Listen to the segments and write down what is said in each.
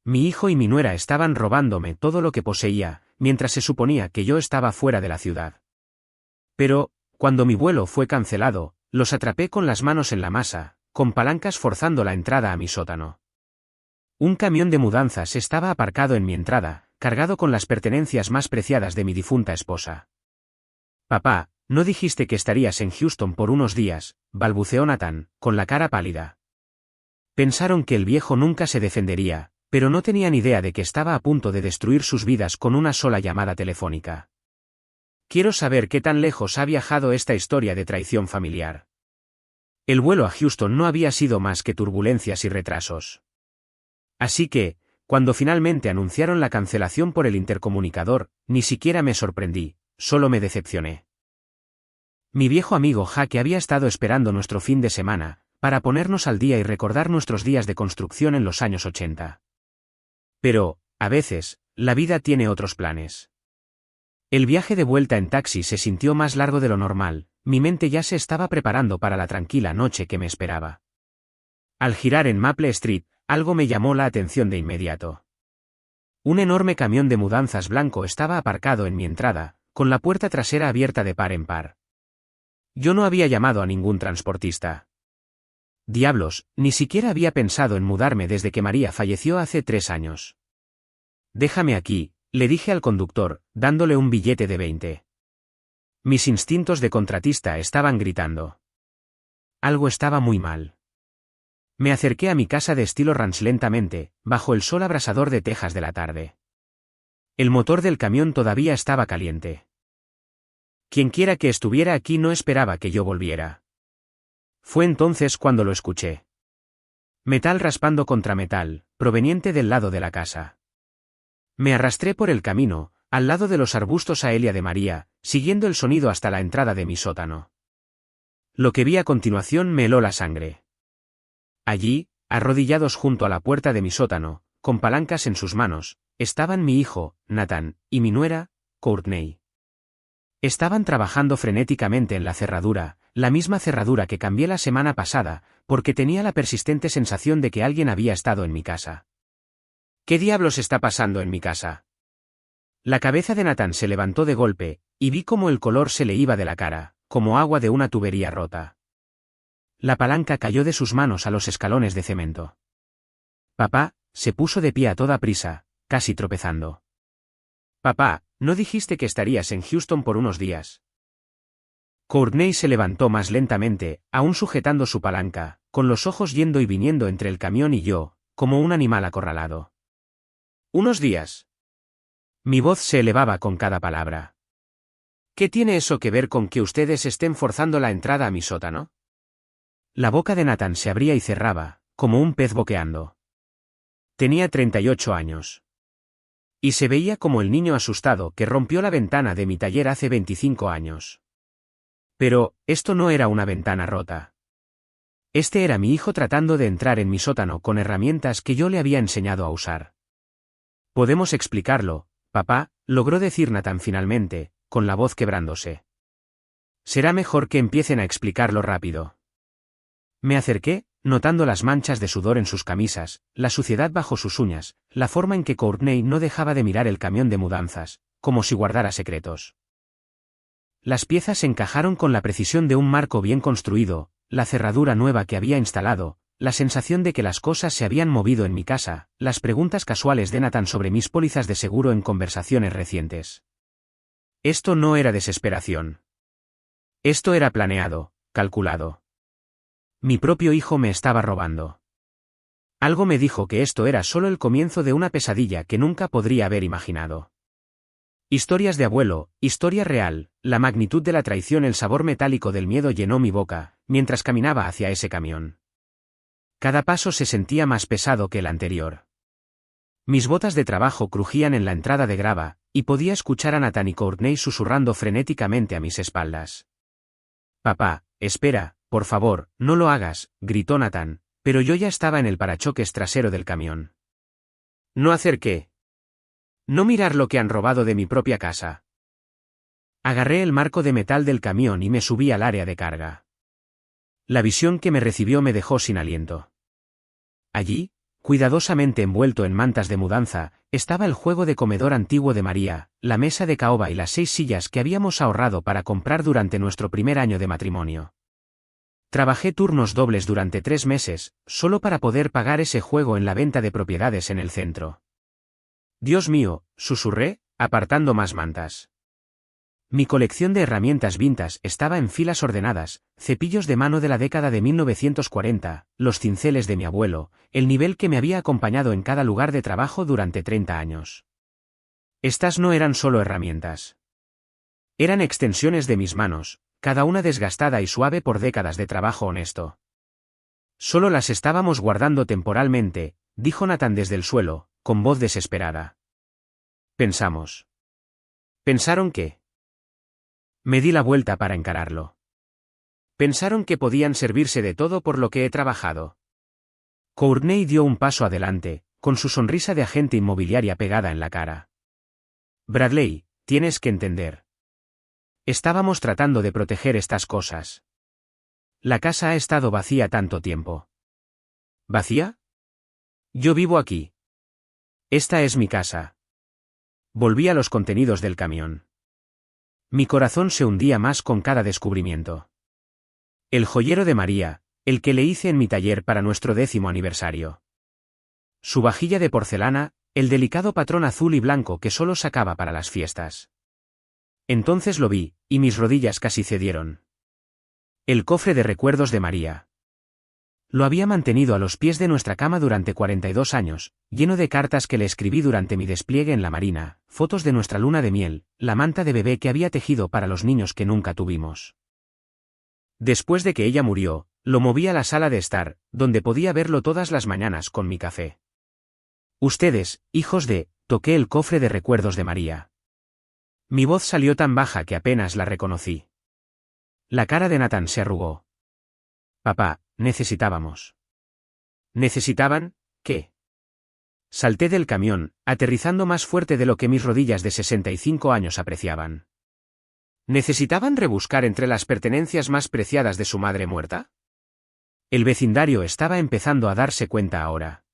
Mi hijo y mi nuera estaban robándome todo lo que poseía, mientras se suponía que yo estaba fuera de la ciudad. Pero, cuando mi vuelo fue cancelado, los atrapé con las manos en la masa, con palancas forzando la entrada a mi sótano. Un camión de mudanzas estaba aparcado en mi entrada, cargado con las pertenencias más preciadas de mi difunta esposa. Papá, ¿no dijiste que estarías en Houston por unos días?, balbuceó Nathan, con la cara pálida. Pensaron que el viejo nunca se defendería, pero no tenían idea de que estaba a punto de destruir sus vidas con una sola llamada telefónica. Quiero saber qué tan lejos ha viajado esta historia de traición familiar. El vuelo a Houston no había sido más que turbulencias y retrasos. Así que, cuando finalmente anunciaron la cancelación por el intercomunicador, ni siquiera me sorprendí, solo me decepcioné. Mi viejo amigo Jaque había estado esperando nuestro fin de semana, para ponernos al día y recordar nuestros días de construcción en los años 80. Pero, a veces, la vida tiene otros planes. El viaje de vuelta en taxi se sintió más largo de lo normal, mi mente ya se estaba preparando para la tranquila noche que me esperaba. Al girar en Maple Street, algo me llamó la atención de inmediato. Un enorme camión de mudanzas blanco estaba aparcado en mi entrada, con la puerta trasera abierta de par en par. Yo no había llamado a ningún transportista. Diablos, ni siquiera había pensado en mudarme desde que María falleció hace 3 años. Déjame aquí, le dije al conductor, dándole un billete de 20. Mis instintos de contratista estaban gritando. Algo estaba muy mal. Me acerqué a mi casa de estilo ranch lentamente, bajo el sol abrasador de Texas de la tarde. El motor del camión todavía estaba caliente. Quienquiera que estuviera aquí no esperaba que yo volviera. Fue entonces cuando lo escuché. Metal raspando contra metal, proveniente del lado de la casa. Me arrastré por el camino, al lado de los arbustos Aelia de María, siguiendo el sonido hasta la entrada de mi sótano. Lo que vi a continuación me heló la sangre. Allí, arrodillados junto a la puerta de mi sótano, con palancas en sus manos, estaban mi hijo, Nathan, y mi nuera, Courtney. Estaban trabajando frenéticamente en la cerradura, la misma cerradura que cambié la semana pasada, porque tenía la persistente sensación de que alguien había estado en mi casa. ¿Qué diablos está pasando en mi casa? La cabeza de Nathan se levantó de golpe, y vi cómo el color se le iba de la cara, como agua de una tubería rota. La palanca cayó de sus manos a los escalones de cemento. Papá, se puso de pie a toda prisa, casi tropezando. Papá, ¿no dijiste que estarías en Houston por unos días? Courtney se levantó más lentamente, aún sujetando su palanca, con los ojos yendo y viniendo entre el camión y yo, como un animal acorralado. ¿Unos días? Mi voz se elevaba con cada palabra. ¿Qué tiene eso que ver con que ustedes estén forzando la entrada a mi sótano? La boca de Nathan se abría y cerraba, como un pez boqueando. Tenía 38 años. Y se veía como el niño asustado que rompió la ventana de mi taller hace 25 años. Pero, esto no era una ventana rota. Este era mi hijo tratando de entrar en mi sótano con herramientas que yo le había enseñado a usar. Podemos explicarlo, papá, logró decir Nathan finalmente, con la voz quebrándose. Será mejor que empiecen a explicarlo rápido. Me acerqué, notando las manchas de sudor en sus camisas, la suciedad bajo sus uñas, la forma en que Courtney no dejaba de mirar el camión de mudanzas, como si guardara secretos. Las piezas encajaron con la precisión de un marco bien construido, la cerradura nueva que había instalado, la sensación de que las cosas se habían movido en mi casa, las preguntas casuales de Nathan sobre mis pólizas de seguro en conversaciones recientes. Esto no era desesperación. Esto era planeado, calculado. Mi propio hijo me estaba robando. Algo me dijo que esto era solo el comienzo de una pesadilla que nunca podría haber imaginado. Historias de abuelo, historia real, la magnitud de la traición, el sabor metálico del miedo llenó mi boca, mientras caminaba hacia ese camión. Cada paso se sentía más pesado que el anterior. Mis botas de trabajo crujían en la entrada de grava, y podía escuchar a Nathan y Courtney susurrando frenéticamente a mis espaldas. Papá, espera, por favor, no lo hagas, gritó Nathan, pero yo ya estaba en el parachoques trasero del camión. ¿No hacer qué? No mirar lo que han robado de mi propia casa. Agarré el marco de metal del camión y me subí al área de carga. La visión que me recibió me dejó sin aliento. Allí, Cuidadosamente envuelto en mantas de mudanza, estaba el juego de comedor antiguo de María, la mesa de caoba y las 6 sillas que habíamos ahorrado para comprar durante nuestro primer año de matrimonio. Trabajé turnos dobles durante 3 meses, solo para poder pagar ese juego en la venta de propiedades en el centro. Dios mío, susurré, apartando más mantas. Mi colección de herramientas vintage estaba en filas ordenadas, cepillos de mano de la década de 1940, los cinceles de mi abuelo, el nivel que me había acompañado en cada lugar de trabajo durante 30 años. Estas no eran solo herramientas. Eran extensiones de mis manos, cada una desgastada y suave por décadas de trabajo honesto. Solo las estábamos guardando temporalmente, dijo Nathan desde el suelo, con voz desesperada. Pensamos. ¿Pensaron qué? Me di la vuelta para encararlo. Pensaron que podían servirse de todo por lo que he trabajado. Courtney dio un paso adelante, con su sonrisa de agente inmobiliaria pegada en la cara. Bradley, tienes que entender. Estábamos tratando de proteger estas cosas. La casa ha estado vacía tanto tiempo. ¿Vacía? Yo vivo aquí. Esta es mi casa. Volví a los contenidos del camión. Mi corazón se hundía más con cada descubrimiento. El joyero de María, el que le hice en mi taller para nuestro 10º aniversario. Su vajilla de porcelana, el delicado patrón azul y blanco que solo sacaba para las fiestas. Entonces lo vi, y mis rodillas casi cedieron. El cofre de recuerdos de María. Lo había mantenido a los pies de nuestra cama durante 42 años, lleno de cartas que le escribí durante mi despliegue en la marina, fotos de nuestra luna de miel, la manta de bebé que había tejido para los niños que nunca tuvimos. Después de que ella murió, lo moví a la sala de estar, donde podía verlo todas las mañanas con mi café. Ustedes, hijos de, toqué el cofre de recuerdos de María. Mi voz salió tan baja que apenas la reconocí. La cara de Nathan se arrugó. Papá, necesitábamos. ¿Necesitaban qué? Salté del camión, aterrizando más fuerte de lo que mis rodillas de 65 años apreciaban. ¿Necesitaban rebuscar entre las pertenencias más preciadas de su madre muerta? El vecindario estaba empezando a darse cuenta ahora.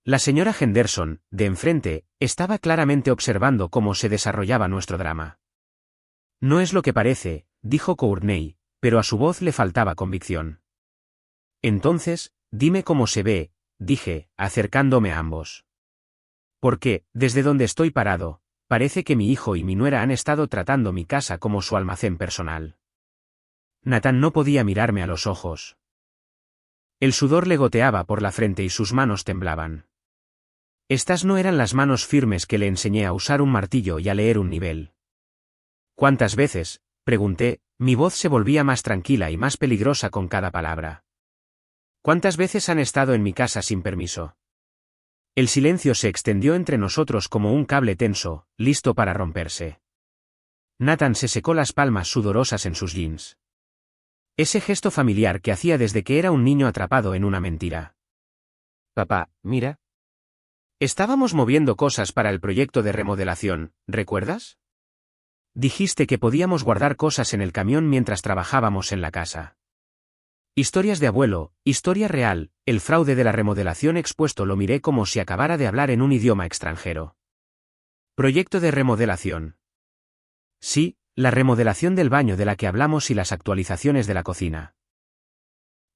La señora Henderson, de enfrente, estaba claramente observando cómo se desarrollaba nuestro drama. No es lo que parece, dijo Courtney, pero a su voz le faltaba convicción. Entonces, dime cómo se ve, dije, acercándome a ambos. Porque, desde donde estoy parado, parece que mi hijo y mi nuera han estado tratando mi casa como su almacén personal. Nathan no podía mirarme a los ojos. El sudor le goteaba por la frente y sus manos temblaban. Estas no eran las manos firmes que le enseñé a usar un martillo y a leer un nivel. ¿Cuántas veces?, pregunté, mi voz se volvía más tranquila y más peligrosa con cada palabra. ¿Cuántas veces han estado en mi casa sin permiso? El silencio se extendió entre nosotros como un cable tenso, listo para romperse. Nathan se secó las palmas sudorosas en sus jeans. Ese gesto familiar que hacía desde que era un niño atrapado en una mentira. Papá, mira. Estábamos moviendo cosas para el proyecto de remodelación, ¿recuerdas? Dijiste que podíamos guardar cosas en el camión mientras trabajábamos en la casa. Historias de abuelo, historia real, el fraude de la remodelación expuesto. Lo miré como si acabara de hablar en un idioma extranjero. Proyecto de remodelación. Sí, la remodelación del baño de la que hablamos y las actualizaciones de la cocina.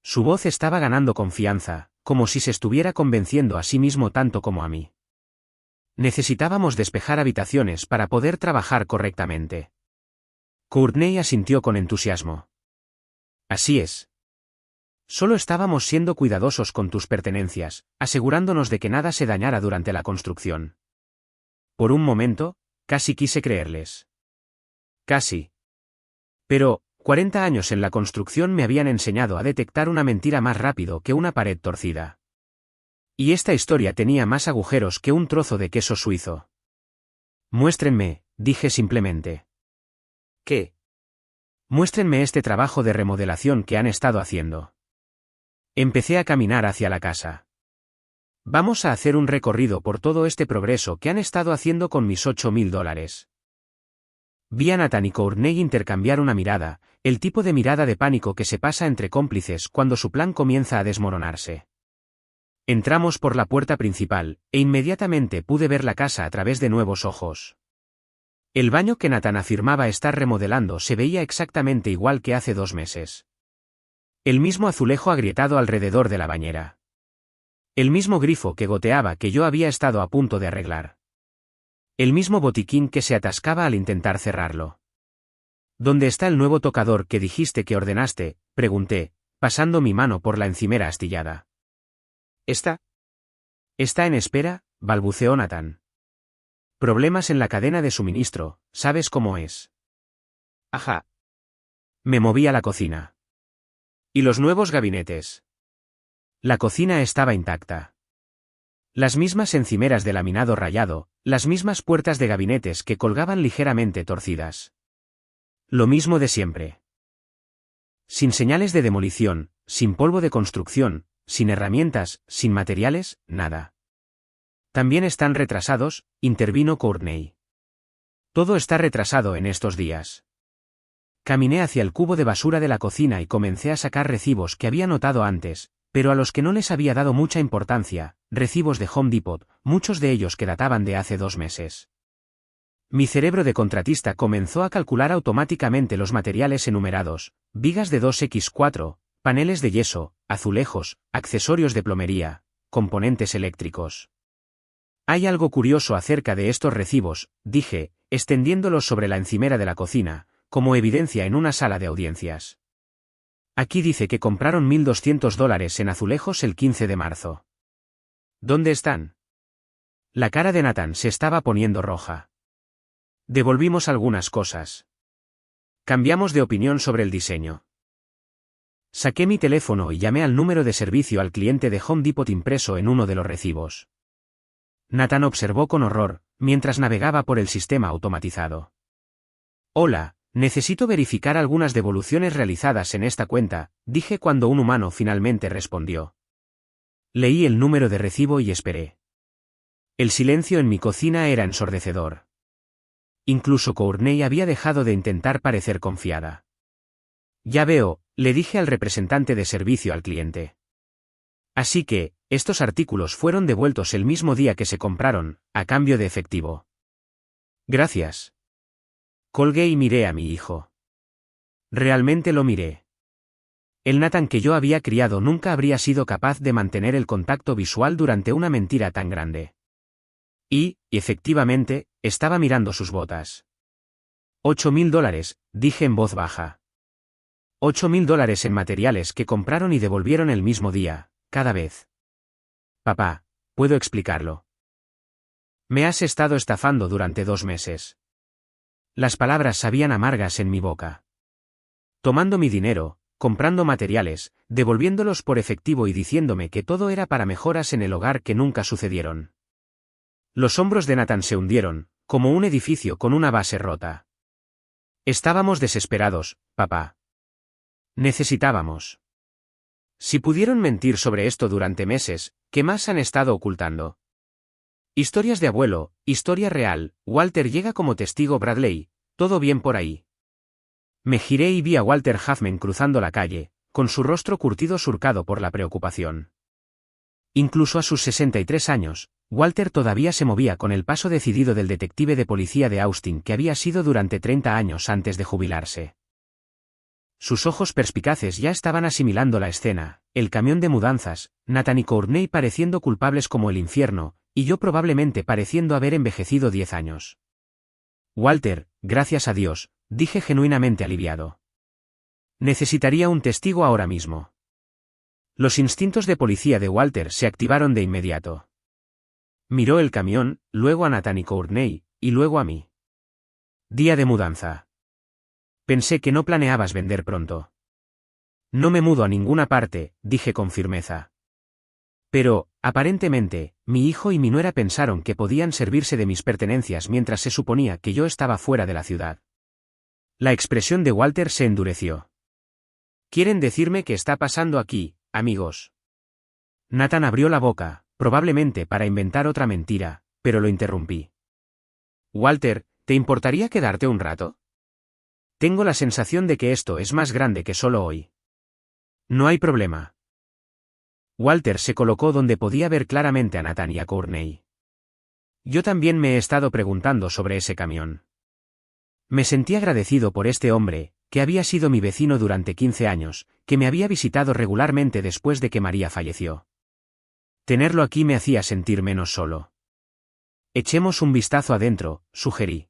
Su voz estaba ganando confianza, como si se estuviera convenciendo a sí mismo tanto como a mí. Necesitábamos despejar habitaciones para poder trabajar correctamente. Courtney asintió con entusiasmo. Así es. Solo estábamos siendo cuidadosos con tus pertenencias, asegurándonos de que nada se dañara durante la construcción. Por un momento, casi quise creerles. Casi. Pero, 40 años en la construcción me habían enseñado a detectar una mentira más rápido que una pared torcida. Y esta historia tenía más agujeros que un trozo de queso suizo. Muéstrenme, dije simplemente. ¿Qué? Muéstrenme este trabajo de remodelación que han estado haciendo. Empecé a caminar hacia la casa. Vamos a hacer un recorrido por todo este progreso que han estado haciendo con mis $8,000. Vi a Nathan y Courtney intercambiar una mirada, el tipo de mirada de pánico que se pasa entre cómplices cuando su plan comienza a desmoronarse. Entramos por la puerta principal, e inmediatamente pude ver la casa a través de nuevos ojos. El baño que Nathan afirmaba estar remodelando se veía exactamente igual que hace 2 meses. El mismo azulejo agrietado alrededor de la bañera. El mismo grifo que goteaba que yo había estado a punto de arreglar. El mismo botiquín que se atascaba al intentar cerrarlo. ¿Dónde está el nuevo tocador que dijiste que ordenaste?, pregunté, pasando mi mano por la encimera astillada. ¿Está en espera?, balbuceó Nathan. Problemas en la cadena de suministro, ¿sabes cómo es? Ajá. Me moví a la cocina. ¿Y los nuevos gabinetes? La cocina estaba intacta. Las mismas encimeras de laminado rayado, las mismas puertas de gabinetes que colgaban ligeramente torcidas. Lo mismo de siempre. Sin señales de demolición, sin polvo de construcción, sin herramientas, sin materiales, nada. También están retrasados, intervino Courtney. Todo está retrasado en estos días. Caminé hacia el cubo de basura de la cocina y comencé a sacar recibos que había notado antes, pero a los que no les había dado mucha importancia, recibos de Home Depot, muchos de ellos que databan de hace 2 meses. Mi cerebro de contratista comenzó a calcular automáticamente los materiales enumerados, vigas de 2x4, paneles de yeso, azulejos, accesorios de plomería, componentes eléctricos. Hay algo curioso acerca de estos recibos, dije, extendiéndolos sobre la encimera de la cocina, como evidencia en una sala de audiencias. Aquí dice que compraron $1,200 en azulejos el 15 de marzo. ¿Dónde están? La cara de Nathan se estaba poniendo roja. Devolvimos algunas cosas. Cambiamos de opinión sobre el diseño. Saqué mi teléfono y llamé al número de servicio al cliente de Home Depot impreso en uno de los recibos. Nathan observó con horror, mientras navegaba por el sistema automatizado. Hola, necesito verificar algunas devoluciones realizadas en esta cuenta, dije cuando un humano finalmente respondió. Leí el número de recibo y esperé. El silencio en mi cocina era ensordecedor. Incluso Courtney había dejado de intentar parecer confiada. Ya veo, le dije al representante de servicio al cliente. Así que, estos artículos fueron devueltos el mismo día que se compraron, a cambio de efectivo. Gracias. Colgué y miré a mi hijo. Realmente lo miré. El Nathan que yo había criado nunca habría sido capaz de mantener el contacto visual durante una mentira tan grande. Y, efectivamente, estaba mirando sus botas. $8,000, dije en voz baja. $8,000 en materiales que compraron y devolvieron el mismo día, cada vez. Papá, puedo explicarlo. Me has estado estafando durante 2 meses. Las palabras sabían amargas en mi boca. Tomando mi dinero, comprando materiales, devolviéndolos por efectivo y diciéndome que todo era para mejoras en el hogar que nunca sucedieron. Los hombros de Nathan se hundieron, como un edificio con una base rota. Estábamos desesperados, papá. Necesitábamos. Si pudieron mentir sobre esto durante meses, ¿qué más han estado ocultando? Historias de abuelo, historia real, Walter llega como testigo Bradley, todo bien por ahí. Me giré y vi a Walter Huffman cruzando la calle, con su rostro curtido surcado por la preocupación. Incluso a sus 63 años, Walter todavía se movía con el paso decidido del detective de policía de Austin que había sido durante 30 años antes de jubilarse. Sus ojos perspicaces ya estaban asimilando la escena, el camión de mudanzas, Nathan y Courtney pareciendo culpables como el infierno, y yo probablemente pareciendo haber envejecido 10 años. Walter, gracias a Dios, dije genuinamente aliviado. Necesitaría un testigo ahora mismo. Los instintos de policía de Walter se activaron de inmediato. Miró el camión, luego a Nathan y Courtney, y luego a mí. Día de mudanza. Pensé que no planeabas vender pronto. No me mudo a ninguna parte, dije con firmeza. Pero, aparentemente, mi hijo y mi nuera pensaron que podían servirse de mis pertenencias mientras se suponía que yo estaba fuera de la ciudad. La expresión de Walter se endureció. ¿Quieren decirme qué está pasando aquí, amigos? Nathan abrió la boca, probablemente para inventar otra mentira, pero lo interrumpí. Walter, ¿te importaría quedarte un rato? Tengo la sensación de que esto es más grande que solo hoy. No hay problema. Walter se colocó donde podía ver claramente a Nathan y a Courtney. Yo también me he estado preguntando sobre ese camión. Me sentí agradecido por este hombre, que había sido mi vecino durante 15 años, que me había visitado regularmente después de que María falleció. Tenerlo aquí me hacía sentir menos solo. Echemos un vistazo adentro, sugerí.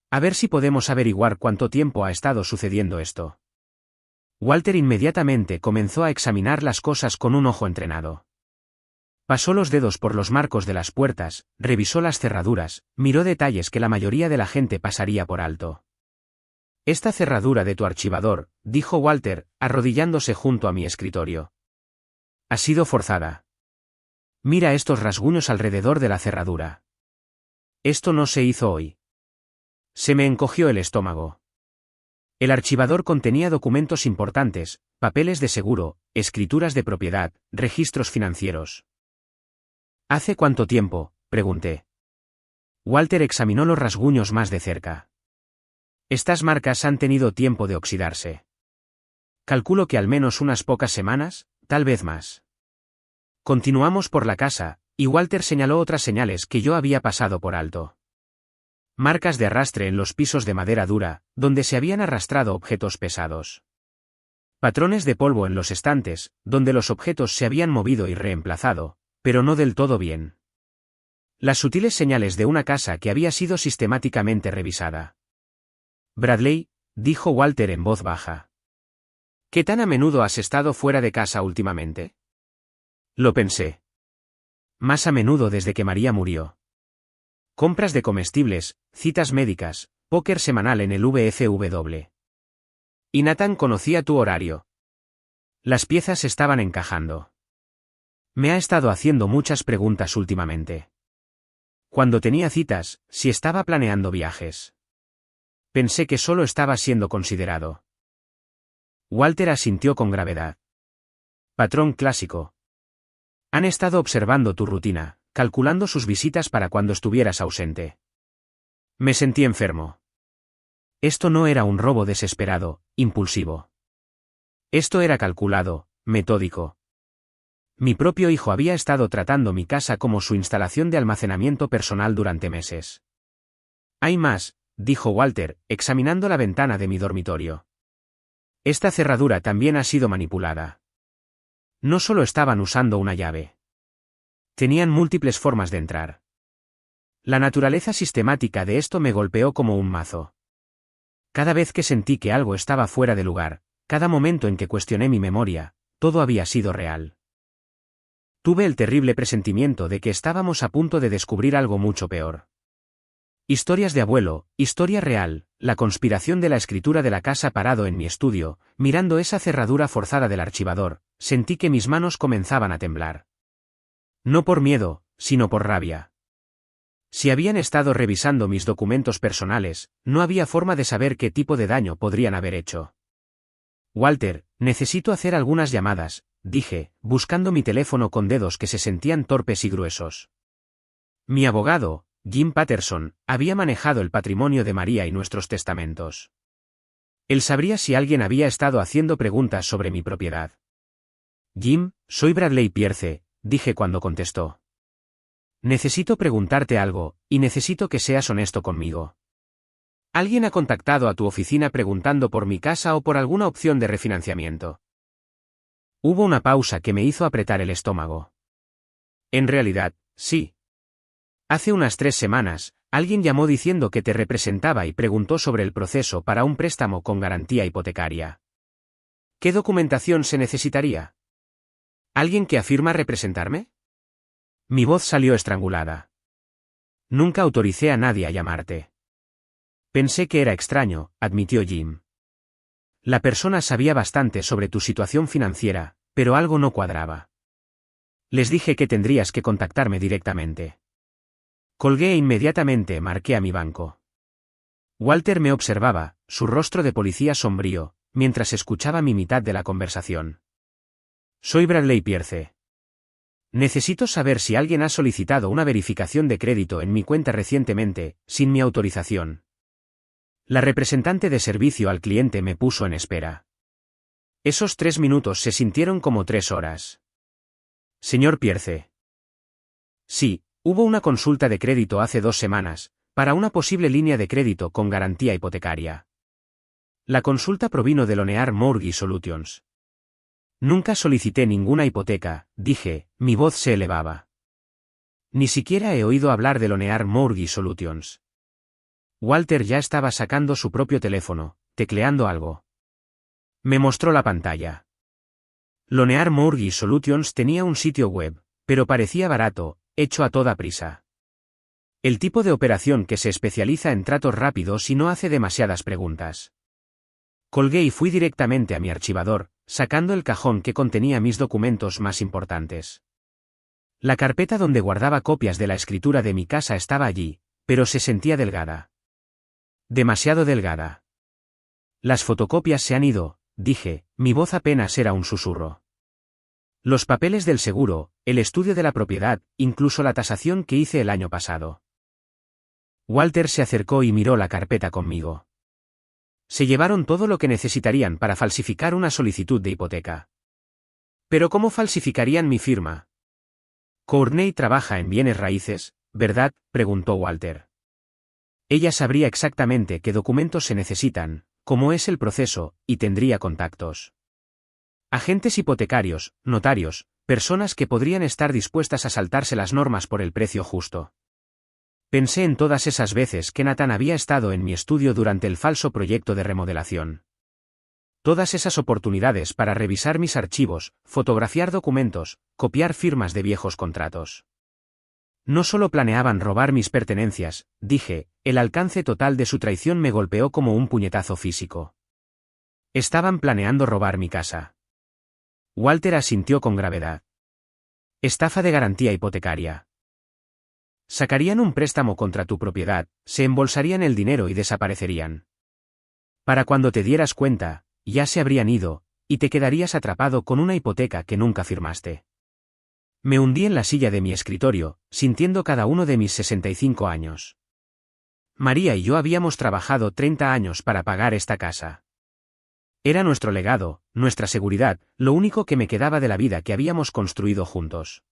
A ver si podemos averiguar cuánto tiempo ha estado sucediendo esto. Walter inmediatamente comenzó a examinar las cosas con un ojo entrenado. Pasó los dedos por los marcos de las puertas, revisó las cerraduras, miró detalles que la mayoría de la gente pasaría por alto. Esta cerradura de tu archivador, dijo Walter, arrodillándose junto a mi escritorio. Ha sido forzada. Mira estos rasguños alrededor de la cerradura. Esto no se hizo hoy. Se me encogió el estómago. El archivador contenía documentos importantes, papeles de seguro, escrituras de propiedad, registros financieros. ¿Hace cuánto tiempo?, pregunté. Walter examinó los rasguños más de cerca. Estas marcas han tenido tiempo de oxidarse. Calculo que al menos unas pocas semanas, tal vez más. Continuamos por la casa, y Walter señaló otras señales que yo había pasado por alto. Marcas de arrastre en los pisos de madera dura, donde se habían arrastrado objetos pesados. Patrones de polvo en los estantes, donde los objetos se habían movido y reemplazado, pero no del todo bien. Las sutiles señales de una casa que había sido sistemáticamente revisada. Bradley, dijo Walter en voz baja. ¿Qué tan a menudo has estado fuera de casa últimamente? Lo pensé. Más a menudo desde que María murió. Compras de comestibles, citas médicas, póker semanal en el VFW. Y Nathan conocía tu horario. Las piezas estaban encajando. Me ha estado haciendo muchas preguntas últimamente. Cuando tenía citas, si estaba planeando viajes. Pensé que solo estaba siendo considerado. Walter asintió con gravedad. Patrón clásico. Han estado observando tu rutina, calculando sus visitas para cuando estuvieras ausente. Me sentí enfermo. Esto no era un robo desesperado, impulsivo. Esto era calculado, metódico. Mi propio hijo había estado tratando mi casa como su instalación de almacenamiento personal durante meses. Hay más, dijo Walter, examinando la ventana de mi dormitorio. Esta cerradura también ha sido manipulada. No solo estaban usando una llave. Tenían múltiples formas de entrar. La naturaleza sistemática de esto me golpeó como un mazo. Cada vez que sentí que algo estaba fuera de lugar, cada momento en que cuestioné mi memoria, todo había sido real. Tuve el terrible presentimiento de que estábamos a punto de descubrir algo mucho peor. Historias de abuelo, historia real, la conspiración de la escritura de la casa parado en mi estudio, mirando esa cerradura forzada del archivador, sentí que mis manos comenzaban a temblar. No por miedo, sino por rabia. Si habían estado revisando mis documentos personales, no había forma de saber qué tipo de daño podrían haber hecho. Walter, necesito hacer algunas llamadas, dije, buscando mi teléfono con dedos que se sentían torpes y gruesos. Mi abogado, Jim Patterson, había manejado el patrimonio de María y nuestros testamentos. Él sabría si alguien había estado haciendo preguntas sobre mi propiedad. Jim, soy Bradley Pierce, dije cuando contestó. Necesito preguntarte algo, y necesito que seas honesto conmigo. ¿Alguien ha contactado a tu oficina preguntando por mi casa o por alguna opción de refinanciamiento? Hubo una pausa que me hizo apretar el estómago. En realidad, sí. Hace unas 3 semanas, alguien llamó diciendo que te representaba y preguntó sobre el proceso para un préstamo con garantía hipotecaria. ¿Qué documentación se necesitaría? ¿Alguien que afirma representarme? Mi voz salió estrangulada. Nunca autoricé a nadie a llamarte. Pensé que era extraño, admitió Jim. La persona sabía bastante sobre tu situación financiera, pero algo no cuadraba. Les dije que tendrías que contactarme directamente. Colgué e inmediatamente marqué a mi banco. Walter me observaba, su rostro de policía sombrío, mientras escuchaba mi mitad de la conversación. Soy Bradley Pierce. Necesito saber si alguien ha solicitado una verificación de crédito en mi cuenta recientemente, sin mi autorización. La representante de servicio al cliente me puso en espera. Esos 3 minutos se sintieron como 3 horas. Señor Pierce. Sí, hubo una consulta de crédito hace 2 semanas, para una posible línea de crédito con garantía hipotecaria. La consulta provino de Lonear Mortgage Solutions. Nunca solicité ninguna hipoteca, dije, mi voz se elevaba. Ni siquiera he oído hablar de Lonear Mortgage Solutions. Walter ya estaba sacando su propio teléfono, tecleando algo. Me mostró la pantalla. Lonear Mortgage Solutions tenía un sitio web, pero parecía barato, hecho a toda prisa. El tipo de operación que se especializa en tratos rápidos y no hace demasiadas preguntas. Colgué y fui directamente a mi archivador, sacando el cajón que contenía mis documentos más importantes. La carpeta donde guardaba copias de la escritura de mi casa estaba allí, pero se sentía delgada. Demasiado delgada. Las fotocopias se han ido, dije, mi voz apenas era un susurro. Los papeles del seguro, el estudio de la propiedad, incluso la tasación que hice el año pasado. Walter se acercó y miró la carpeta conmigo. Se llevaron todo lo que necesitarían para falsificar una solicitud de hipoteca. ¿Pero cómo falsificarían mi firma? Courtney trabaja en bienes raíces, ¿verdad?, preguntó Walter. Ella sabría exactamente qué documentos se necesitan, cómo es el proceso, y tendría contactos. Agentes hipotecarios, notarios, personas que podrían estar dispuestas a saltarse las normas por el precio justo. Pensé en todas esas veces que Nathan había estado en mi estudio durante el falso proyecto de remodelación. Todas esas oportunidades para revisar mis archivos, fotografiar documentos, copiar firmas de viejos contratos. No solo planeaban robar mis pertenencias, dije, el alcance total de su traición me golpeó como un puñetazo físico. Estaban planeando robar mi casa. Walter asintió con gravedad. Estafa de garantía hipotecaria. Sacarían un préstamo contra tu propiedad, se embolsarían el dinero y desaparecerían. Para cuando te dieras cuenta, ya se habrían ido, y te quedarías atrapado con una hipoteca que nunca firmaste. Me hundí en la silla de mi escritorio, sintiendo cada uno de mis 65 años. María y yo habíamos trabajado 30 años para pagar esta casa. Era nuestro legado, nuestra seguridad, lo único que me quedaba de la vida que habíamos construido juntos.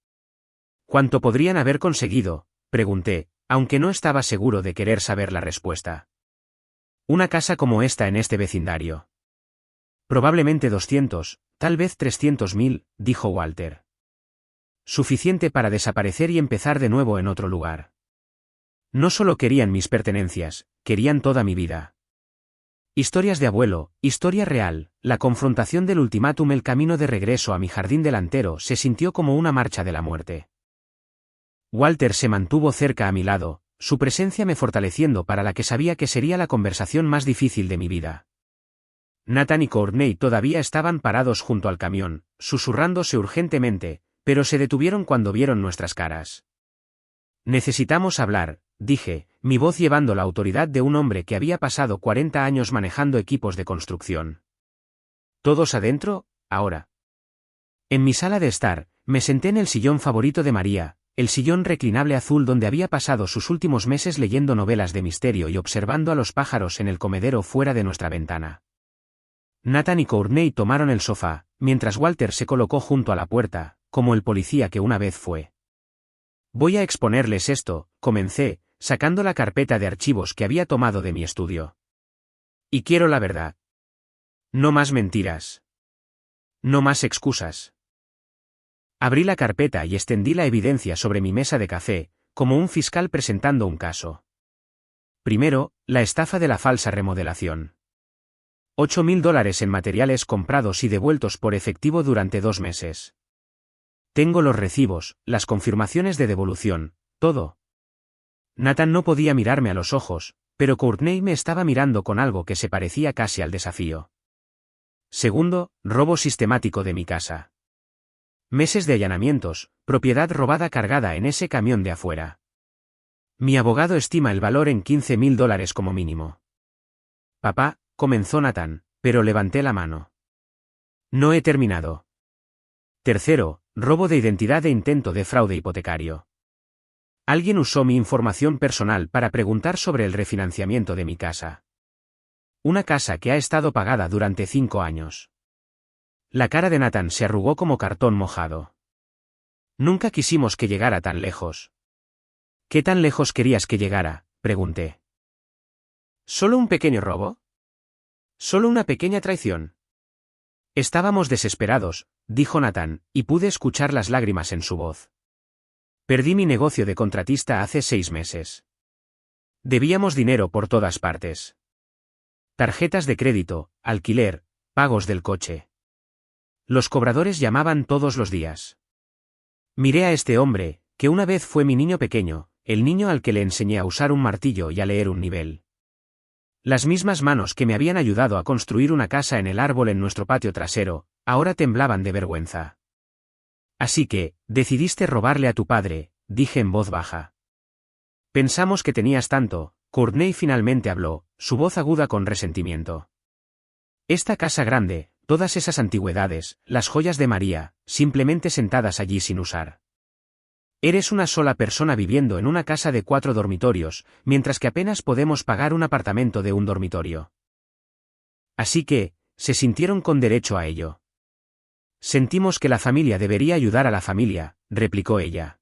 ¿Cuánto podrían haber conseguido?, pregunté, aunque no estaba seguro de querer saber la respuesta. Una casa como esta en este vecindario. Probablemente 200, tal vez 300.000, dijo Walter. Suficiente para desaparecer y empezar de nuevo en otro lugar. No solo querían mis pertenencias, querían toda mi vida. Historias de abuelo, historia real, la confrontación del ultimátum, el camino de regreso a mi jardín delantero se sintió como una marcha de la muerte. Walter se mantuvo cerca a mi lado, su presencia me fortaleciendo para la que sabía que sería la conversación más difícil de mi vida. Nathan y Courtney todavía estaban parados junto al camión, susurrándose urgentemente, pero se detuvieron cuando vieron nuestras caras. Necesitamos hablar, dije, mi voz llevando la autoridad de un hombre que había pasado 40 años manejando equipos de construcción. ¿Todos adentro, ahora? En mi sala de estar, me senté en el sillón favorito de María, el sillón reclinable azul donde había pasado sus últimos meses leyendo novelas de misterio y observando a los pájaros en el comedero fuera de nuestra ventana. Nathan y Courtney tomaron el sofá, mientras Walter se colocó junto a la puerta, como el policía que una vez fue. Voy a exponerles esto, comencé, sacando la carpeta de archivos que había tomado de mi estudio. Y quiero la verdad. No más mentiras. No más excusas. Abrí la carpeta y extendí la evidencia sobre mi mesa de café, como un fiscal presentando un caso. Primero, la estafa de la falsa remodelación. $8.000 en materiales comprados y devueltos por efectivo durante 2 meses. Tengo los recibos, las confirmaciones de devolución, todo. Nathan no podía mirarme a los ojos, pero Courtney me estaba mirando con algo que se parecía casi al desafío. Segundo, robo sistemático de mi casa. Meses de allanamientos, propiedad robada cargada en ese camión de afuera. Mi abogado estima el valor en $15.000 como mínimo. Papá, comenzó Nathan, pero levanté la mano. No he terminado. Tercero, robo de identidad e intento de fraude hipotecario. Alguien usó mi información personal para preguntar sobre el refinanciamiento de mi casa. Una casa que ha estado pagada durante 5 años. La cara de Nathan se arrugó como cartón mojado. Nunca quisimos que llegara tan lejos. ¿Qué tan lejos querías que llegara?, pregunté. ¿Solo un pequeño robo? ¿Solo una pequeña traición? Estábamos desesperados, dijo Nathan, y pude escuchar las lágrimas en su voz. Perdí mi negocio de contratista hace 6 meses. Debíamos dinero por todas partes. Tarjetas de crédito, alquiler, pagos del coche. Los cobradores llamaban todos los días. Miré a este hombre, que una vez fue mi niño pequeño, el niño al que le enseñé a usar un martillo y a leer un nivel. Las mismas manos que me habían ayudado a construir una casa en el árbol en nuestro patio trasero, ahora temblaban de vergüenza. Así que, decidiste robarle a tu padre, dije en voz baja. Pensamos que tenías tanto. Courtney finalmente habló, su voz aguda con resentimiento. Esta casa grande, todas esas antigüedades, las joyas de María, simplemente sentadas allí sin usar. Eres una sola persona viviendo en una casa de 4 dormitorios, mientras que apenas podemos pagar un apartamento de 1 dormitorio. Así que, se sintieron con derecho a ello. Sentimos que la familia debería ayudar a la familia, replicó ella.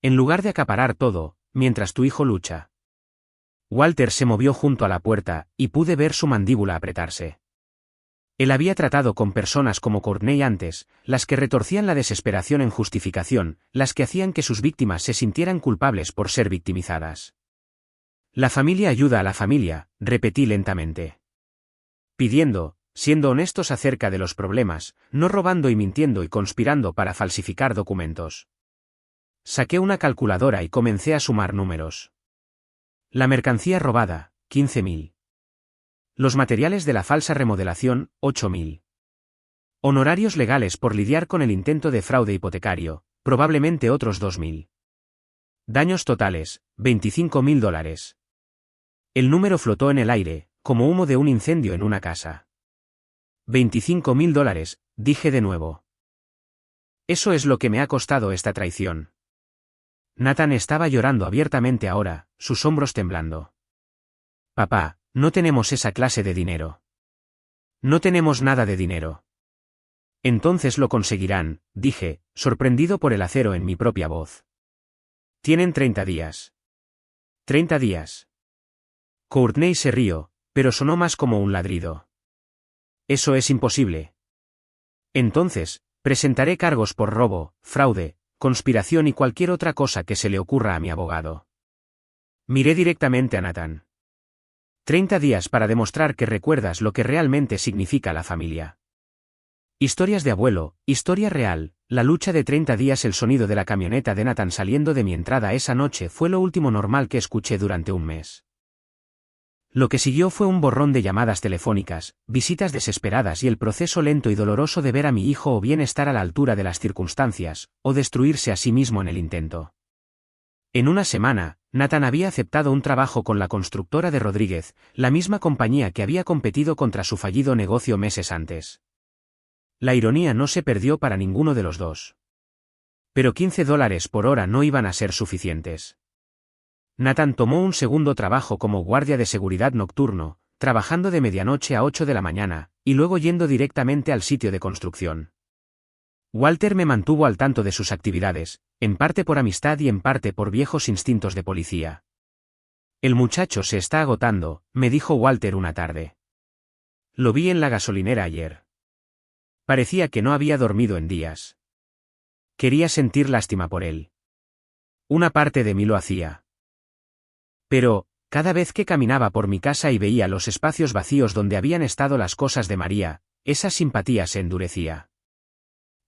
En lugar de acaparar todo, mientras tu hijo lucha. Walter se movió junto a la puerta, y pude ver su mandíbula apretarse. Él había tratado con personas como Courtney antes, las que retorcían la desesperación en justificación, las que hacían que sus víctimas se sintieran culpables por ser victimizadas. La familia ayuda a la familia, repetí lentamente. Pidiendo, siendo honestos acerca de los problemas, no robando y mintiendo y conspirando para falsificar documentos. Saqué una calculadora y comencé a sumar números. La mercancía robada, 15.000. Los materiales de la falsa remodelación, 8.000. Honorarios legales por lidiar con el intento de fraude hipotecario, probablemente otros 2.000. Daños totales, $25.000. El número flotó en el aire, como humo de un incendio en una casa. $25.000, dije de nuevo. Eso es lo que me ha costado esta traición. Nathan estaba llorando abiertamente ahora, sus hombros temblando. Papá, no tenemos esa clase de dinero. No tenemos nada de dinero. Entonces lo conseguirán, dije, sorprendido por el acero en mi propia voz. Tienen 30 días. 30 días. Courtney se rió, pero sonó más como un ladrido. Eso es imposible. Entonces, presentaré cargos por robo, fraude, conspiración y cualquier otra cosa que se le ocurra a mi abogado. Miré directamente a Nathan. 30 días para demostrar que recuerdas lo que realmente significa la familia. Historias de abuelo, historia real, la lucha de 30 días. El sonido de la camioneta de Nathan saliendo de mi entrada esa noche fue lo último normal que escuché durante un mes. Lo que siguió fue un borrón de llamadas telefónicas, visitas desesperadas y el proceso lento y doloroso de ver a mi hijo o bien estar a la altura de las circunstancias, o destruirse a sí mismo en el intento. En una semana, Nathan había aceptado un trabajo con la constructora de Rodríguez, la misma compañía que había competido contra su fallido negocio meses antes. La ironía no se perdió para ninguno de los dos. Pero $15 por hora no iban a ser suficientes. Nathan tomó un segundo trabajo como guardia de seguridad nocturno, trabajando de medianoche a 8 de la mañana, y luego yendo directamente al sitio de construcción. Walter me mantuvo al tanto de sus actividades, en parte por amistad y en parte por viejos instintos de policía. El muchacho se está agotando, me dijo Walter una tarde. Lo vi en la gasolinera ayer. Parecía que no había dormido en días. Quería sentir lástima por él. Una parte de mí lo hacía. Pero, cada vez que caminaba por mi casa y veía los espacios vacíos donde habían estado las cosas de María, esa simpatía se endurecía.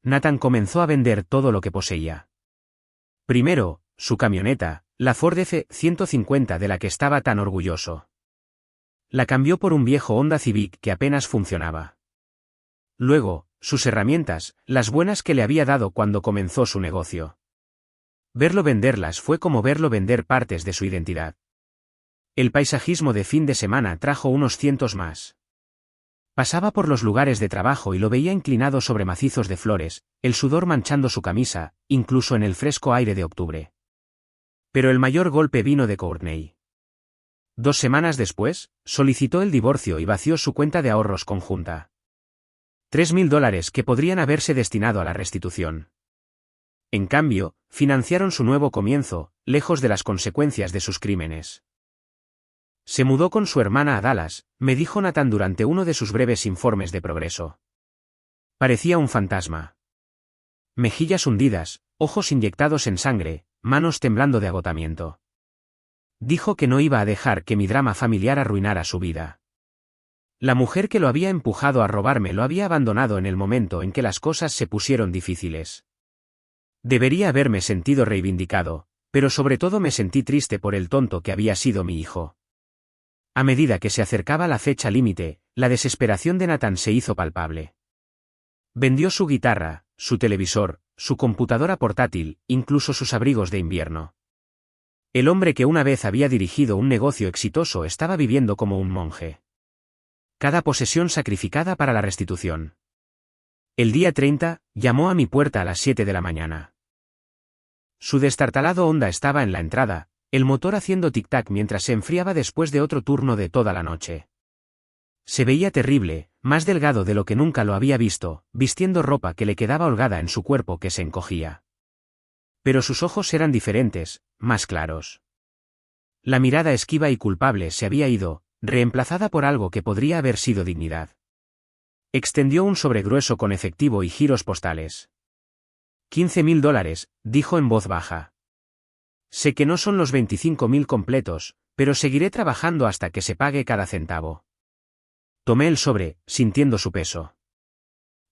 Nathan comenzó a vender todo lo que poseía. Primero, su camioneta, la Ford F-150 de la que estaba tan orgulloso. La cambió por un viejo Honda Civic que apenas funcionaba. Luego, sus herramientas, las buenas que le había dado cuando comenzó su negocio. Verlo venderlas fue como verlo vender partes de su identidad. El paisajismo de fin de semana trajo unos cientos más. Pasaba por los lugares de trabajo y lo veía inclinado sobre macizos de flores, el sudor manchando su camisa, incluso en el fresco aire de octubre. Pero el mayor golpe vino de Courtney. 2 semanas después, solicitó el divorcio y vació su cuenta de ahorros conjunta. $3.000 que podrían haberse destinado a la restitución. en cambio, financiaron su nuevo comienzo, lejos de las consecuencias de sus crímenes. Se mudó con su hermana a Dallas, me dijo Nathan durante uno de sus breves informes de progreso. Parecía un fantasma. Mejillas hundidas, ojos inyectados en sangre, manos temblando de agotamiento. Dijo que no iba a dejar que mi drama familiar arruinara su vida. La mujer que lo había empujado a robarme lo había abandonado en el momento en que las cosas se pusieron difíciles. Debería haberme sentido reivindicado, pero sobre todo me sentí triste por el tonto que había sido mi hijo. A medida que se acercaba la fecha límite, la desesperación de Nathan se hizo palpable. Vendió su guitarra, su televisor, su computadora portátil, incluso sus abrigos de invierno. El hombre que una vez había dirigido un negocio exitoso estaba viviendo como un monje. Cada posesión sacrificada para la restitución. El día 30, llamó a mi puerta a las 7 de la mañana. Su destartalado Honda estaba en la entrada, el motor haciendo tic-tac mientras se enfriaba después de otro turno de toda la noche. Se veía terrible, más delgado de lo que nunca lo había visto, vistiendo ropa que le quedaba holgada en su cuerpo que se encogía. Pero sus ojos eran diferentes, más claros. La mirada esquiva y culpable se había ido, reemplazada por algo que podría haber sido dignidad. Extendió un sobre grueso con efectivo y giros postales. $15,000, dijo en voz baja. Sé que no son los 25,000 completos, pero seguiré trabajando hasta que se pague cada centavo. Tomé el sobre, sintiendo su peso.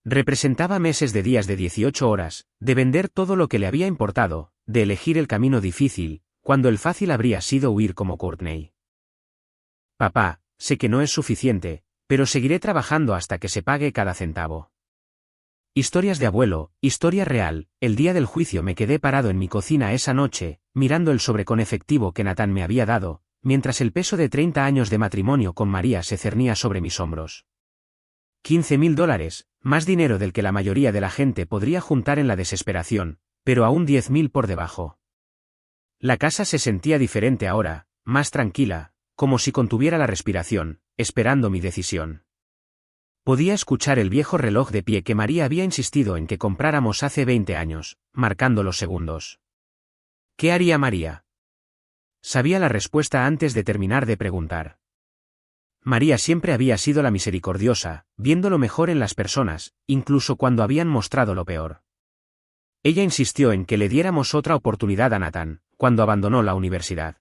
Representaba meses de días de 18 horas, de vender todo lo que le había importado, de elegir el camino difícil, cuando el fácil habría sido huir como Courtney. Papá, sé que no es suficiente, pero seguiré trabajando hasta que se pague cada centavo. Historias de abuelo, historia real. El día del juicio me quedé parado en mi cocina esa noche, mirando el sobre con efectivo que Nathan me había dado, mientras el peso de 30 años de matrimonio con María se cernía sobre mis hombros. $15,000, más dinero del que la mayoría de la gente podría juntar en la desesperación, pero aún 10,000 por debajo. La casa se sentía diferente ahora, más tranquila, como si contuviera la respiración, esperando mi decisión. Podía escuchar el viejo reloj de pie que María había insistido en que compráramos hace 20 años, marcando los segundos. ¿Qué haría María? Sabía la respuesta antes de terminar de preguntar. María siempre había sido la misericordiosa, viendo lo mejor en las personas, incluso cuando habían mostrado lo peor. Ella insistió en que le diéramos otra oportunidad a Nathan, cuando abandonó la universidad.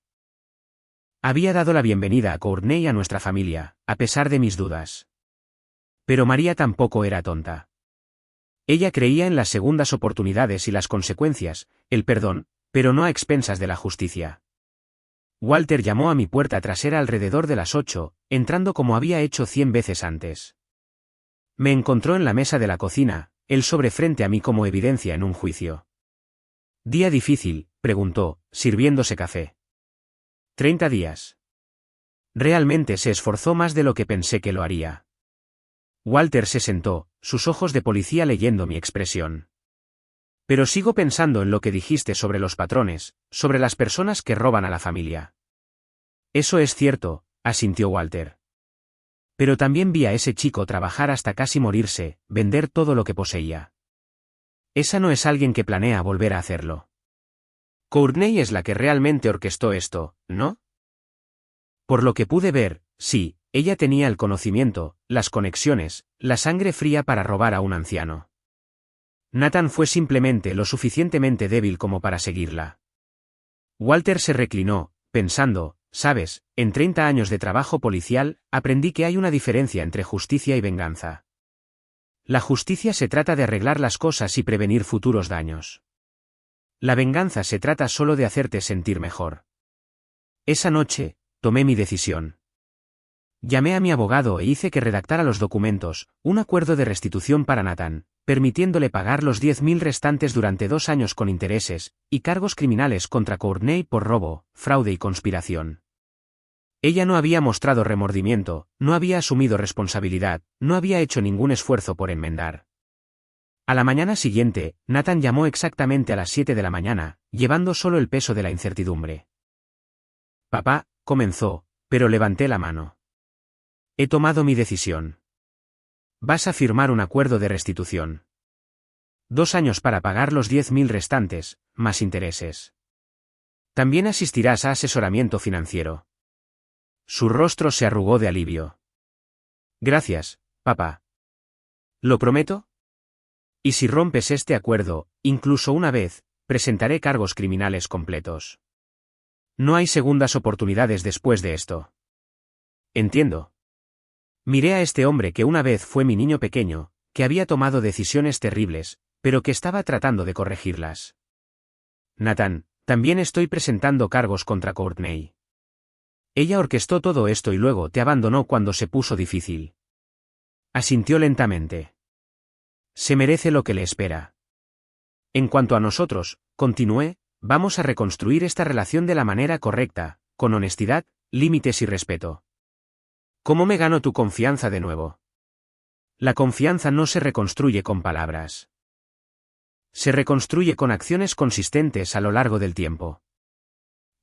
Había dado la bienvenida a Courtney a nuestra familia, a pesar de mis dudas. Pero María tampoco era tonta. Ella creía en las segundas oportunidades y las consecuencias, el perdón, pero no a expensas de la justicia. Walter llamó a mi puerta trasera alrededor de las 8, entrando como había hecho 100 veces antes. Me encontró en la mesa de la cocina, el sobre frente a mí como evidencia en un juicio. ¿Día difícil?, preguntó, sirviéndose café. 30 días. Realmente se esforzó más de lo que pensé que lo haría. Walter se sentó, sus ojos de policía leyendo mi expresión. Pero sigo pensando en lo que dijiste sobre los patrones, sobre las personas que roban a la familia. Eso es cierto, asintió Walter. Pero también vi a ese chico trabajar hasta casi morirse, vender todo lo que poseía. Esa no es alguien que planea volver a hacerlo. Courtney es la que realmente orquestó esto, ¿no? Por lo que pude ver, sí, ella tenía el conocimiento, las conexiones, la sangre fría para robar a un anciano. Nathan fue simplemente lo suficientemente débil como para seguirla. Walter se reclinó, pensando, sabes, en 30 años de trabajo policial, aprendí que hay una diferencia entre justicia y venganza. La justicia se trata de arreglar las cosas y prevenir futuros daños. La venganza se trata solo de hacerte sentir mejor. Esa noche, tomé mi decisión. Llamé a mi abogado e hice que redactara los documentos, un acuerdo de restitución para Nathan, permitiéndole pagar los 10,000 restantes durante 2 años con intereses, y cargos criminales contra Courtney por robo, fraude y conspiración. Ella no había mostrado remordimiento, no había asumido responsabilidad, no había hecho ningún esfuerzo por enmendar. A la mañana siguiente, Nathan llamó exactamente a las 7 de la mañana, llevando solo el peso de la incertidumbre. Papá, comenzó, pero levanté la mano. He tomado mi decisión. Vas a firmar un acuerdo de restitución. 2 años para pagar los 10.000 restantes, más intereses. También asistirás a asesoramiento financiero. Su rostro se arrugó de alivio. Gracias, papá. ¿Lo prometo? Y si rompes este acuerdo, incluso una vez, presentaré cargos criminales completos. No hay segundas oportunidades después de esto. Entiendo. Miré a este hombre que una vez fue mi niño pequeño, que había tomado decisiones terribles, pero que estaba tratando de corregirlas. Nathan, también estoy presentando cargos contra Courtney. Ella orquestó todo esto y luego te abandonó cuando se puso difícil. Asintió lentamente. Se merece lo que le espera. En cuanto a nosotros, continué, vamos a reconstruir esta relación de la manera correcta, con honestidad, límites y respeto. ¿Cómo me gano tu confianza de nuevo? La confianza no se reconstruye con palabras. Se reconstruye con acciones consistentes a lo largo del tiempo.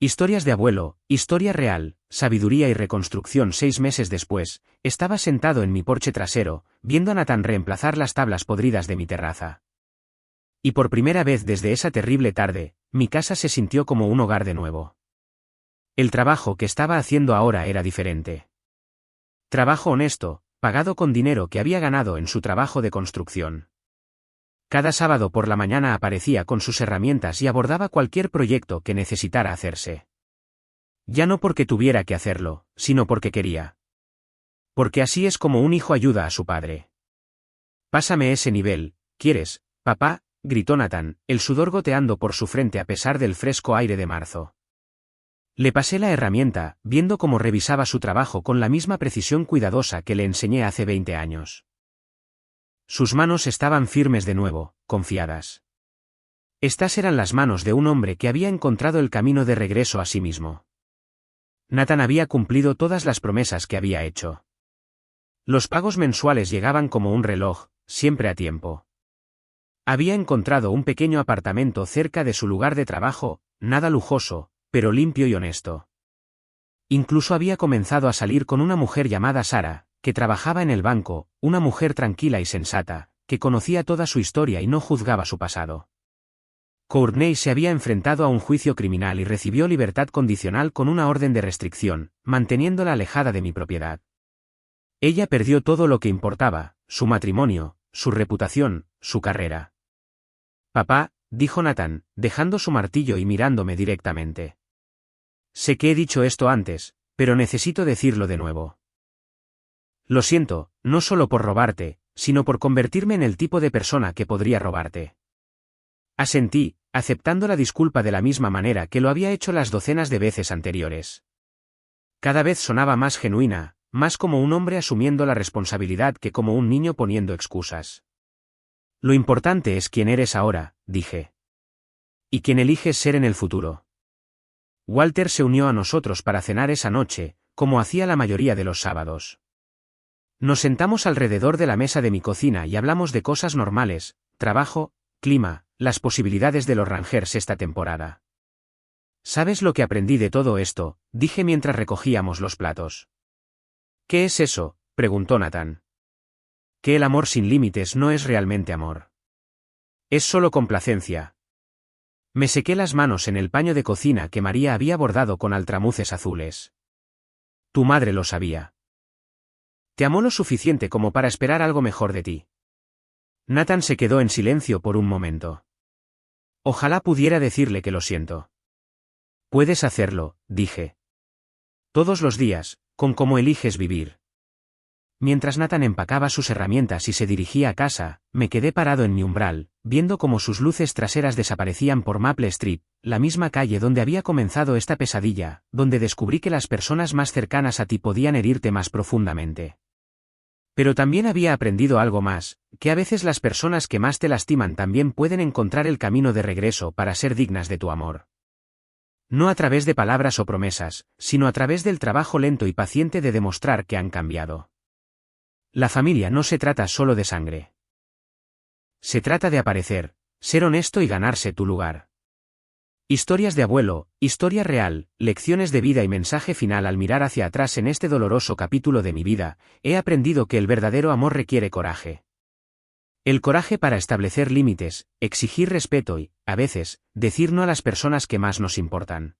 Historias de abuelo, historia real, sabiduría y reconstrucción. 6 meses después, estaba sentado en mi porche trasero, viendo a Nathan reemplazar las tablas podridas de mi terraza. Y por primera vez desde esa terrible tarde, mi casa se sintió como un hogar de nuevo. El trabajo que estaba haciendo ahora era diferente. Trabajo honesto, pagado con dinero que había ganado en su trabajo de construcción. Cada sábado por la mañana aparecía con sus herramientas y abordaba cualquier proyecto que necesitara hacerse. Ya no porque tuviera que hacerlo, sino porque quería. Porque así es como un hijo ayuda a su padre. Pásame ese nivel, ¿quieres, papá? Gritó Nathan, el sudor goteando por su frente a pesar del fresco aire de marzo. Le pasé la herramienta, viendo cómo revisaba su trabajo con la misma precisión cuidadosa que le enseñé hace 20 años. Sus manos estaban firmes de nuevo, confiadas. Estas eran las manos de un hombre que había encontrado el camino de regreso a sí mismo. Nathan había cumplido todas las promesas que había hecho. Los pagos mensuales llegaban como un reloj, siempre a tiempo. Había encontrado un pequeño apartamento cerca de su lugar de trabajo, nada lujoso, pero limpio y honesto. Incluso había comenzado a salir con una mujer llamada Sara, que trabajaba en el banco, una mujer tranquila y sensata, que conocía toda su historia y no juzgaba su pasado. Courtney se había enfrentado a un juicio criminal y recibió libertad condicional con una orden de restricción, manteniéndola alejada de mi propiedad. Ella perdió todo lo que importaba, su matrimonio, su reputación, su carrera. Papá, dijo Nathan, dejando su martillo y mirándome directamente. Sé que he dicho esto antes, pero necesito decirlo de nuevo. Lo siento, no solo por robarte, sino por convertirme en el tipo de persona que podría robarte. Asentí, aceptando la disculpa de la misma manera que lo había hecho las docenas de veces anteriores. Cada vez sonaba más genuina, más como un hombre asumiendo la responsabilidad que como un niño poniendo excusas. Lo importante es quién eres ahora, dije. Y quién eliges ser en el futuro. Walter se unió a nosotros para cenar esa noche, como hacía la mayoría de los sábados. Nos sentamos alrededor de la mesa de mi cocina y hablamos de cosas normales, trabajo, clima, las posibilidades de los Rangers esta temporada. ¿Sabes lo que aprendí de todo esto?, dije mientras recogíamos los platos. ¿Qué es eso?, preguntó Nathan. Que el amor sin límites no es realmente amor. Es solo complacencia. Me sequé las manos en el paño de cocina que María había bordado con altramuces azules. Tu madre lo sabía. Te amó lo suficiente como para esperar algo mejor de ti. Nathan se quedó en silencio por un momento. Ojalá pudiera decirle que lo siento. Puedes hacerlo, dije. Todos los días, con cómo eliges vivir. Mientras Nathan empacaba sus herramientas y se dirigía a casa, me quedé parado en mi umbral, viendo cómo sus luces traseras desaparecían por Maple Street, la misma calle donde había comenzado esta pesadilla, donde descubrí que las personas más cercanas a ti podían herirte más profundamente. Pero también había aprendido algo más, que a veces las personas que más te lastiman también pueden encontrar el camino de regreso para ser dignas de tu amor. No a través de palabras o promesas, sino a través del trabajo lento y paciente de demostrar que han cambiado. La familia no se trata solo de sangre. Se trata de aparecer, ser honesto y ganarse tu lugar. Historias de abuelo, historia real, lecciones de vida y mensaje final. Al mirar hacia atrás en este doloroso capítulo de mi vida, he aprendido que el verdadero amor requiere coraje. El coraje para establecer límites, exigir respeto y, a veces, decir no a las personas que más nos importan.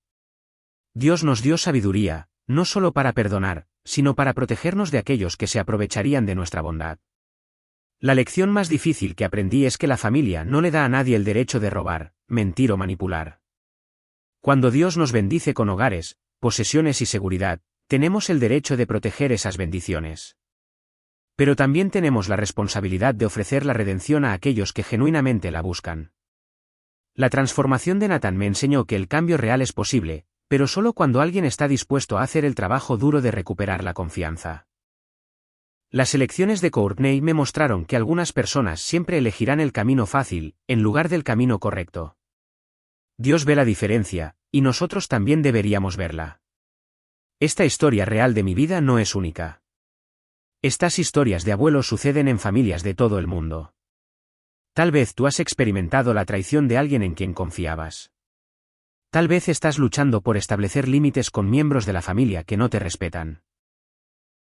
Dios nos dio sabiduría, no solo para perdonar, sino para protegernos de aquellos que se aprovecharían de nuestra bondad. La lección más difícil que aprendí es que la familia no le da a nadie el derecho de robar, mentir o manipular. Cuando Dios nos bendice con hogares, posesiones y seguridad, tenemos el derecho de proteger esas bendiciones. Pero también tenemos la responsabilidad de ofrecer la redención a aquellos que genuinamente la buscan. La transformación de Nathan me enseñó que el cambio real es posible, pero solo cuando alguien está dispuesto a hacer el trabajo duro de recuperar la confianza. Las elecciones de Courtney me mostraron que algunas personas siempre elegirán el camino fácil, en lugar del camino correcto. Dios ve la diferencia, y nosotros también deberíamos verla. Esta historia real de mi vida no es única. Estas historias de abuelos suceden en familias de todo el mundo. Tal vez tú has experimentado la traición de alguien en quien confiabas. Tal vez estás luchando por establecer límites con miembros de la familia que no te respetan.